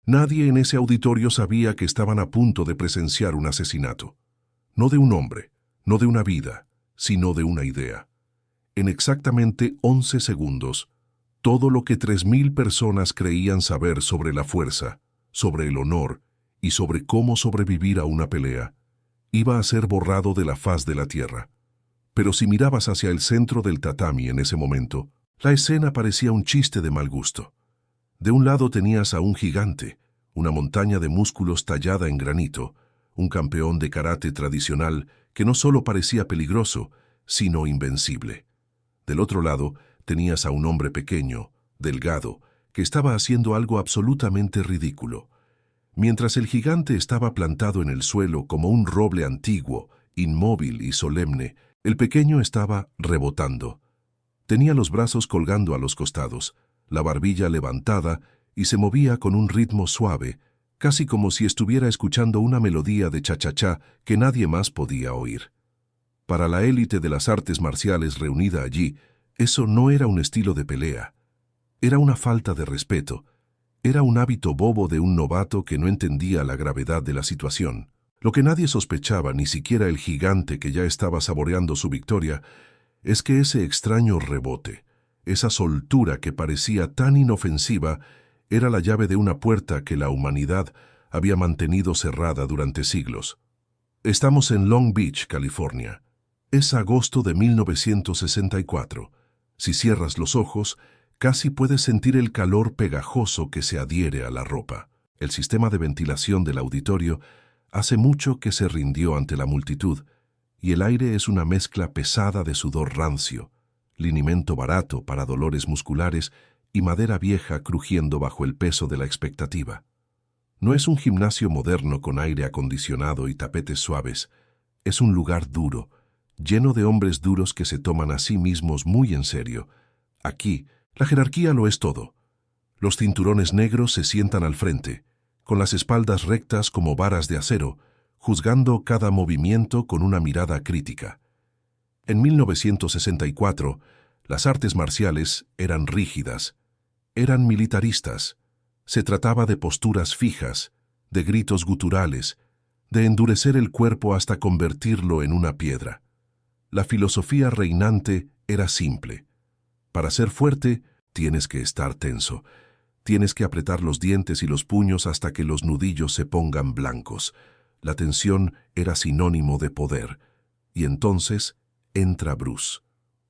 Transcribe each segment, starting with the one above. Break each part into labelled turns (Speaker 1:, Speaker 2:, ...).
Speaker 1: Nadie en ese auditorio sabía que estaban a punto de presenciar un asesinato. No de un hombre, no de una vida, sino de una idea. En exactamente 11 segundos, todo lo que 3.000 personas creían saber sobre la fuerza, sobre el honor y sobre cómo sobrevivir a una pelea, iba a ser borrado de la faz de la tierra. Pero si mirabas hacia el centro del tatami en ese momento, la escena parecía un chiste de mal gusto. De un lado tenías a un gigante, una montaña de músculos tallada en granito, un campeón de karate tradicional que no solo parecía peligroso, sino invencible. Del otro lado tenías a un hombre pequeño, delgado, que estaba haciendo algo absolutamente ridículo. Mientras el gigante estaba plantado en el suelo como un roble antiguo, inmóvil y solemne, el pequeño estaba rebotando. Tenía los brazos colgando a los costados, la barbilla levantada y se movía con un ritmo suave, casi como si estuviera escuchando una melodía de cha-cha-cha que nadie más podía oír. Para la élite de las artes marciales reunida allí, eso no era un estilo de pelea. Era una falta de respeto. Era un hábito bobo de un novato que no entendía la gravedad de la situación. Lo que nadie sospechaba, ni siquiera el gigante que ya estaba saboreando su victoria, es que ese extraño rebote, esa soltura que parecía tan inofensiva, era la llave de una puerta que la humanidad había mantenido cerrada durante siglos. Estamos en Long Beach, California. Es agosto de 1964. Si cierras los ojos, casi puedes sentir el calor pegajoso que se adhiere a la ropa. El sistema de ventilación del auditorio hace mucho que se rindió ante la multitud, y el aire es una mezcla pesada de sudor rancio, linimento barato para dolores musculares y madera vieja crujiendo bajo el peso de la expectativa. No es un gimnasio moderno con aire acondicionado y tapetes suaves. Es un lugar duro, lleno de hombres duros que se toman a sí mismos muy en serio. Aquí, la jerarquía lo es todo. Los cinturones negros se sientan al frente, con las espaldas rectas como varas de acero, juzgando cada movimiento con una mirada crítica. En 1964, las artes marciales eran rígidas, eran militaristas. Se trataba de posturas fijas, de gritos guturales, de endurecer el cuerpo hasta convertirlo en una piedra. La filosofía reinante era simple. Para ser fuerte, tienes que estar tenso. Tienes que apretar los dientes y los puños hasta que los nudillos se pongan blancos. La tensión era sinónimo de poder. Y entonces entra Bruce.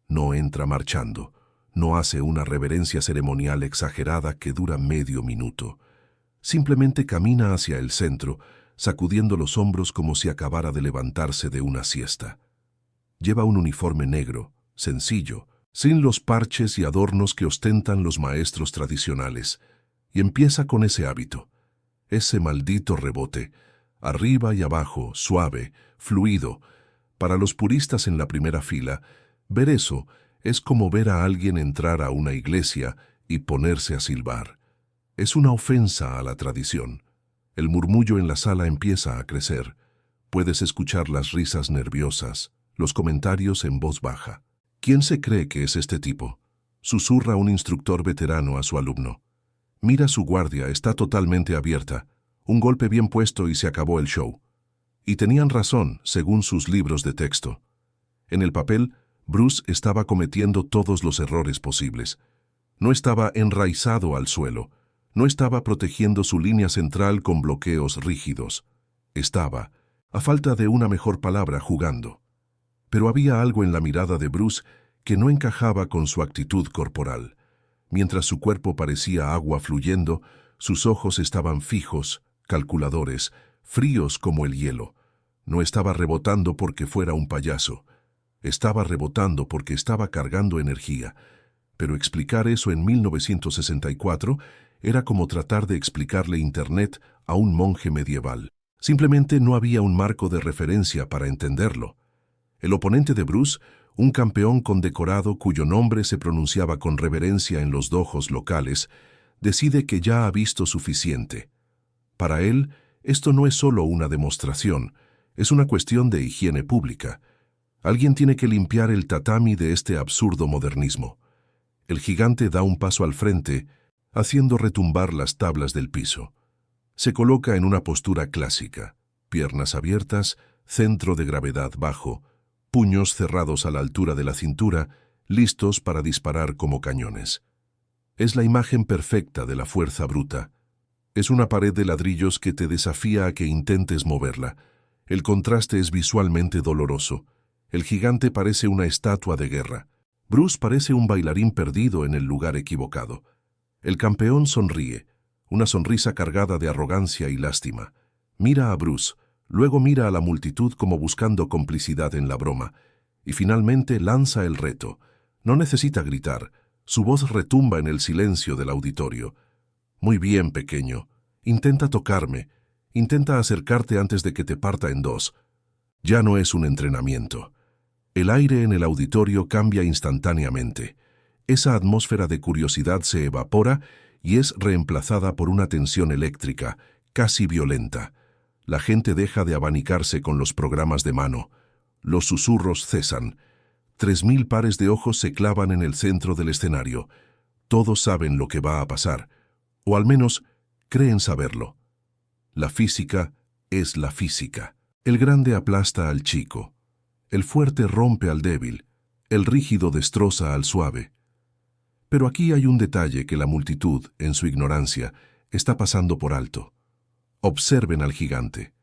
Speaker 1: No entra marchando. No hace una reverencia ceremonial exagerada que dura medio minuto. Simplemente camina hacia el centro, sacudiendo los hombros como si acabara de levantarse de una siesta. Lleva un uniforme negro, sencillo, sin los parches y adornos que ostentan los maestros tradicionales, y empieza con ese hábito, ese maldito rebote, arriba y abajo, suave, fluido. Para los puristas en la primera fila, ver eso es como ver a alguien entrar a una iglesia y ponerse a silbar. Es una ofensa a la tradición. El murmullo en la sala empieza a crecer. Puedes escuchar las risas nerviosas, los comentarios en voz baja. ¿Quién se cree que es este tipo?, susurra un instructor veterano a su alumno. Mira su guardia, está totalmente abierta. Un golpe bien puesto y se acabó el show. Y tenían razón, según sus libros de texto. En el papel, Bruce estaba cometiendo todos los errores posibles. No estaba enraizado al suelo. No estaba protegiendo su línea central con bloqueos rígidos. Estaba, a falta de una mejor palabra, jugando. Pero había algo en la mirada de Bruce que no encajaba con su actitud corporal. Mientras su cuerpo parecía agua fluyendo, sus ojos estaban fijos, calculadores, fríos como el hielo. No estaba rebotando porque fuera un payaso. Estaba rebotando porque estaba cargando energía. Pero explicar eso en 1964 era como tratar de explicarle Internet a un monje medieval. Simplemente no había un marco de referencia para entenderlo. El oponente de Bruce, un campeón condecorado cuyo nombre se pronunciaba con reverencia en los dojos locales, decide que ya ha visto suficiente. Para él, esto no es solo una demostración, es una cuestión de higiene pública. Alguien tiene que limpiar el tatami de este absurdo modernismo. El gigante da un paso al frente, haciendo retumbar las tablas del piso. Se coloca en una postura clásica, piernas abiertas, centro de gravedad bajo, puños cerrados a la altura de la cintura, listos para disparar como cañones. Es la imagen perfecta de la fuerza bruta. Es una pared de ladrillos que te desafía a que intentes moverla. El contraste es visualmente doloroso. El gigante parece una estatua de guerra. Bruce parece un bailarín perdido en el lugar equivocado. El campeón sonríe, una sonrisa cargada de arrogancia y lástima. Mira a Bruce, luego mira a la multitud como buscando complicidad en la broma, y finalmente lanza el reto. No necesita gritar, su voz retumba en el silencio del auditorio. Muy bien, pequeño. Intenta tocarme, intenta acercarte antes de que te parta en dos. Ya no es un entrenamiento. El aire en el auditorio cambia instantáneamente. Esa atmósfera de curiosidad se evapora y es reemplazada por una tensión eléctrica, casi violenta. La gente deja de abanicarse con los programas de mano. Los susurros cesan. 3000 pares de ojos se clavan en el centro del escenario. Todos saben lo que va a pasar, o al menos creen saberlo. La física es la física. El grande aplasta al chico. El fuerte rompe al débil. El rígido destroza al suave. Pero aquí hay un detalle que la multitud, en su ignorancia, está pasando por alto. Observen al gigante.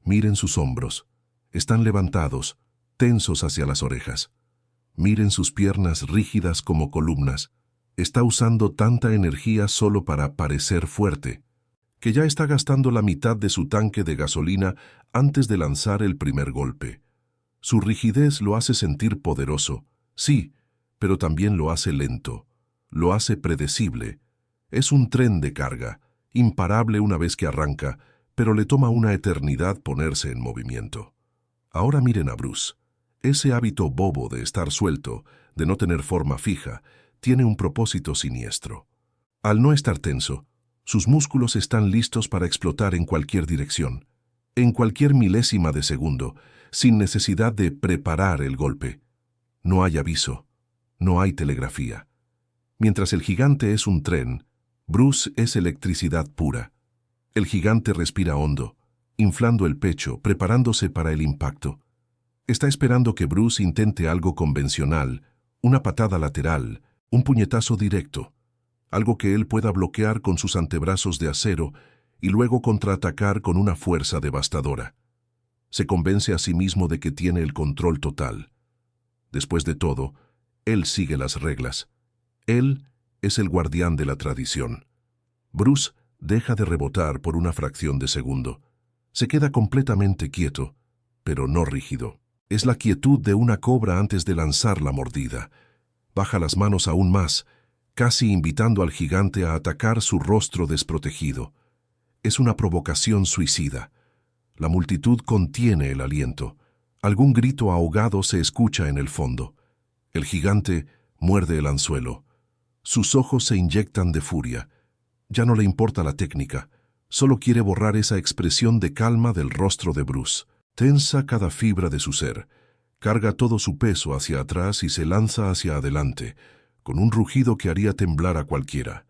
Speaker 1: Miren sus hombros. Están levantados, tensos hacia las orejas. Miren sus piernas rígidas como columnas. Está usando tanta energía solo para parecer fuerte, que ya está gastando la mitad de su tanque de gasolina antes de lanzar el primer golpe. Su rigidez lo hace sentir poderoso, sí, pero también lo hace lento, lo hace predecible. Es un tren de carga, imparable una vez que arranca, pero le toma una eternidad ponerse en movimiento. Ahora miren a Bruce. Ese hábito bobo de estar suelto, de no tener forma fija, tiene un propósito siniestro. Al no estar tenso, sus músculos están listos para explotar en cualquier dirección, en cualquier milésima de segundo, sin necesidad de preparar el golpe. No hay aviso, no hay telegrafía. Mientras el gigante es un tren, Bruce es electricidad pura. El gigante respira hondo, inflando el pecho, preparándose para el impacto. Está esperando que Bruce intente algo convencional, una patada lateral, un puñetazo directo, algo que él pueda bloquear con sus antebrazos de acero y luego contraatacar con una fuerza devastadora. Se convence a sí mismo de que tiene el control total. Después de todo, él sigue las reglas. Él es el guardián de la tradición. Bruce deja de rebotar por una fracción de segundo. Se queda completamente quieto, pero no rígido. Es la quietud de una cobra antes de lanzar la mordida. Baja las manos aún más, casi invitando al gigante a atacar su rostro desprotegido. Es una provocación suicida. La multitud contiene el aliento. Algún grito ahogado se escucha en el fondo. El gigante muerde el anzuelo. Sus ojos se inyectan de furia. Ya no le importa la técnica. Solo quiere borrar esa expresión de calma del rostro de Bruce. Tensa cada fibra de su ser. Carga todo su peso hacia atrás y se lanza hacia adelante, con un rugido que haría temblar a cualquiera.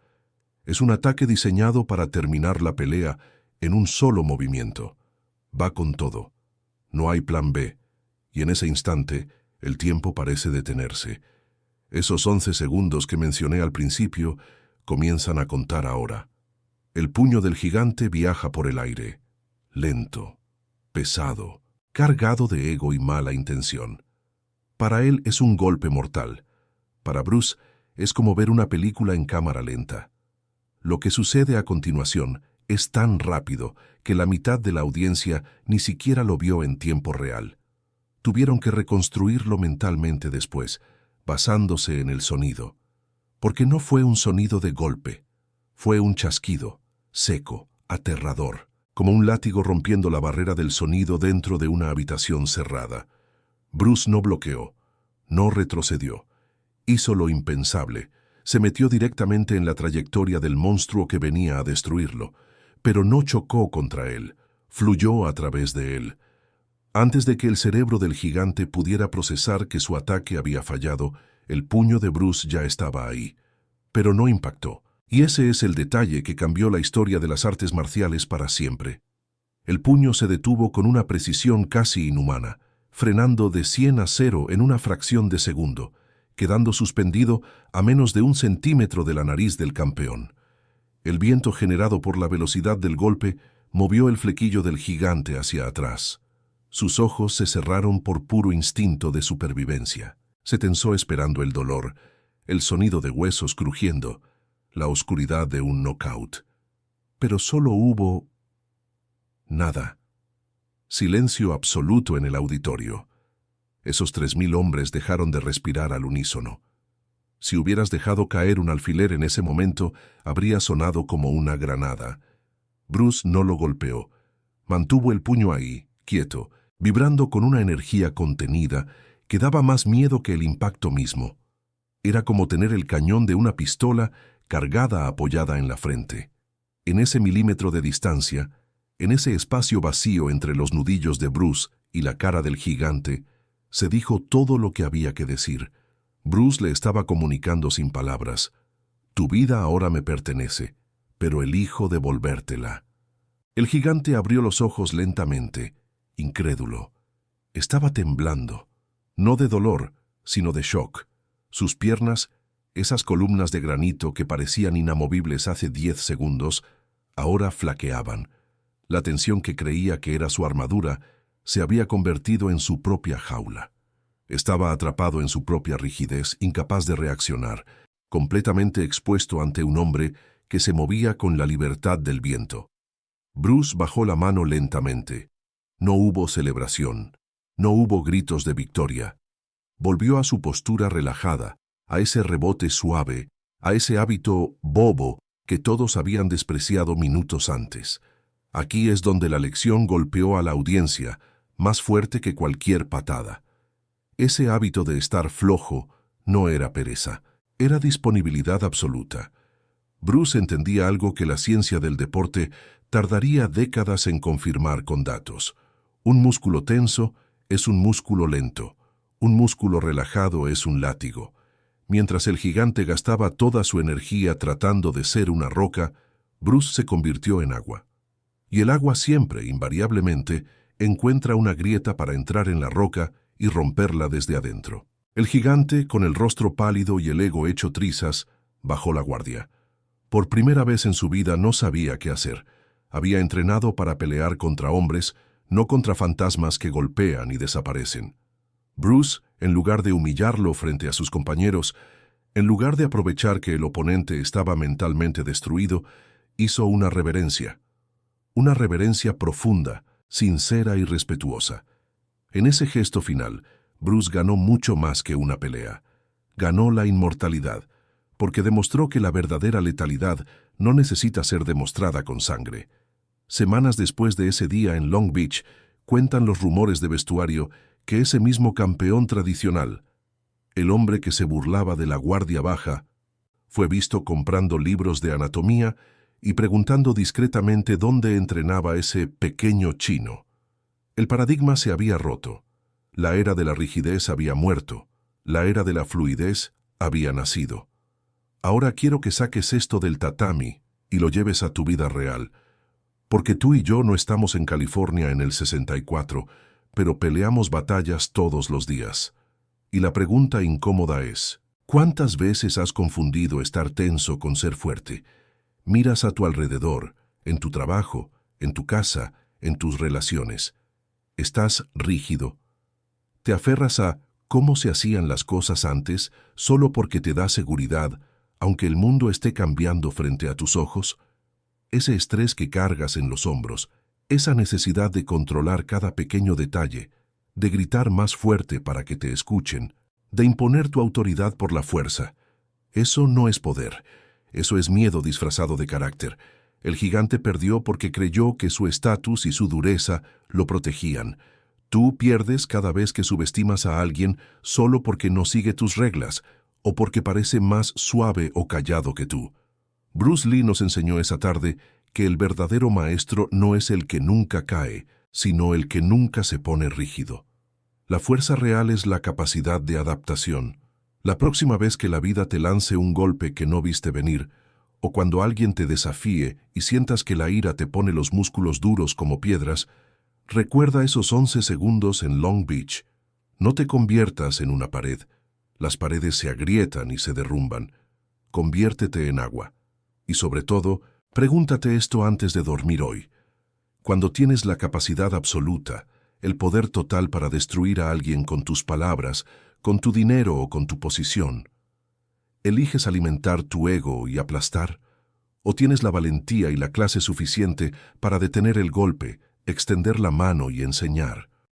Speaker 1: Es un ataque diseñado para terminar la pelea en un solo movimiento. Va con todo. No hay plan B, y en ese instante el tiempo parece detenerse. Esos 11 segundos que mencioné al principio comienzan a contar ahora. El puño del gigante viaja por el aire, lento, pesado, cargado de ego y mala intención. Para él es un golpe mortal. Para Bruce es como ver una película en cámara lenta. Lo que sucede a continuación es tan rápido que la mitad de la audiencia ni siquiera lo vio en tiempo real. Tuvieron que reconstruirlo mentalmente después, basándose en el sonido. Porque no fue un sonido de golpe, fue un chasquido, seco, aterrador, como un látigo rompiendo la barrera del sonido dentro de una habitación cerrada. Bruce no bloqueó, no retrocedió. Hizo lo impensable, se metió directamente en la trayectoria del monstruo que venía a destruirlo, pero no chocó contra él, fluyó a través de él. Antes de que el cerebro del gigante pudiera procesar que su ataque había fallado, el puño de Bruce ya estaba ahí, pero no impactó, Y ese es el detalle que cambió la historia de las artes marciales para siempre. El puño se detuvo con una precisión casi inhumana, frenando de 100 a 0 en una fracción de segundo, quedando suspendido a menos de 1 centímetro de la nariz del campeón. El viento generado por la velocidad del golpe movió el flequillo del gigante hacia atrás. Sus ojos se cerraron por puro instinto de supervivencia. Se tensó esperando el dolor, el sonido de huesos crujiendo, la oscuridad de un knockout. Pero solo hubo nada. Silencio absoluto en el auditorio. Esos 3000 hombres dejaron de respirar al unísono. Si hubieras dejado caer un alfiler en ese momento, habría sonado como una granada. Bruce no lo golpeó. Mantuvo el puño ahí, quieto, vibrando con una energía contenida que daba más miedo que el impacto mismo. Era como tener el cañón de una pistola cargada apoyada en la frente. En ese milímetro de distancia, en ese espacio vacío entre los nudillos de Bruce y la cara del gigante, se dijo todo lo que había que decir. Bruce le estaba comunicando sin palabras. Tu vida ahora me pertenece, pero elijo devolvértela. El gigante abrió los ojos lentamente, incrédulo. Estaba temblando, no de dolor, sino de shock. Sus piernas, esas columnas de granito que parecían inamovibles hace 10 segundos, ahora flaqueaban. La tensión que creía que era su armadura se había convertido en su propia jaula. Estaba atrapado en su propia rigidez, incapaz de reaccionar, completamente expuesto ante un hombre que se movía con la libertad del viento. Bruce bajó la mano lentamente. No hubo celebración, no hubo gritos de victoria. Volvió a su postura relajada, a ese rebote suave, a ese hábito bobo que todos habían despreciado minutos antes. Aquí es donde la lección golpeó a la audiencia, más fuerte que cualquier patada. Ese hábito de estar flojo no era pereza, era disponibilidad absoluta. Bruce entendía algo que la ciencia del deporte tardaría décadas en confirmar con datos. Un músculo tenso es un músculo lento, un músculo relajado es un látigo. Mientras el gigante gastaba toda su energía tratando de ser una roca, Bruce se convirtió en agua. Y el agua siempre, invariablemente, encuentra una grieta para entrar en la roca y romperla desde adentro. El gigante, con el rostro pálido y el ego hecho trizas, bajó la guardia. Por primera vez en su vida no sabía qué hacer. Había entrenado para pelear contra hombres, no contra fantasmas que golpean y desaparecen. Bruce, en lugar de humillarlo frente a sus compañeros, en lugar de aprovechar que el oponente estaba mentalmente destruido, hizo una reverencia profunda, sincera y respetuosa. En ese gesto final, Bruce ganó mucho más que una pelea. Ganó la inmortalidad, porque demostró que la verdadera letalidad no necesita ser demostrada con sangre. Semanas después de ese día en Long Beach, cuentan los rumores de vestuario que ese mismo campeón tradicional, el hombre que se burlaba de la guardia baja, fue visto comprando libros de anatomía y preguntando discretamente dónde entrenaba ese pequeño chino. El paradigma se había roto. La era de la rigidez había muerto. La era de la fluidez había nacido. Ahora quiero que saques esto del tatami y lo lleves a tu vida real, porque tú y yo no estamos en California en el 64, pero peleamos batallas todos los días. Y la pregunta incómoda es, ¿cuántas veces has confundido estar tenso con ser fuerte? Miras a tu alrededor, en tu trabajo, en tu casa, en tus relaciones. Estás rígido. Te aferras a cómo se hacían las cosas antes solo porque te da seguridad, aunque el mundo esté cambiando frente a tus ojos. Ese estrés que cargas en los hombros, esa necesidad de controlar cada pequeño detalle, de gritar más fuerte para que te escuchen, de imponer tu autoridad por la fuerza. Eso no es poder, eso es miedo disfrazado de carácter. El gigante perdió porque creyó que su estatus y su dureza lo protegían. Tú pierdes cada vez que subestimas a alguien solo porque no sigue tus reglas o porque parece más suave o callado que tú. Bruce Lee nos enseñó esa tarde que el verdadero maestro no es el que nunca cae, sino el que nunca se pone rígido. La fuerza real es la capacidad de adaptación. La próxima vez que la vida te lance un golpe que no viste venir, o cuando alguien te desafíe y sientas que la ira te pone los músculos duros como piedras, recuerda esos 11 segundos en Long Beach. No te conviertas en una pared. Las paredes se agrietan y se derrumban. Conviértete en agua. Y sobre todo, pregúntate esto antes de dormir hoy. Cuando tienes la capacidad absoluta, el poder total para destruir a alguien con tus palabras, con tu dinero o con tu posición, ¿eliges alimentar tu ego y aplastar? ¿O tienes la valentía y la clase suficiente para detener el golpe, extender la mano y enseñar?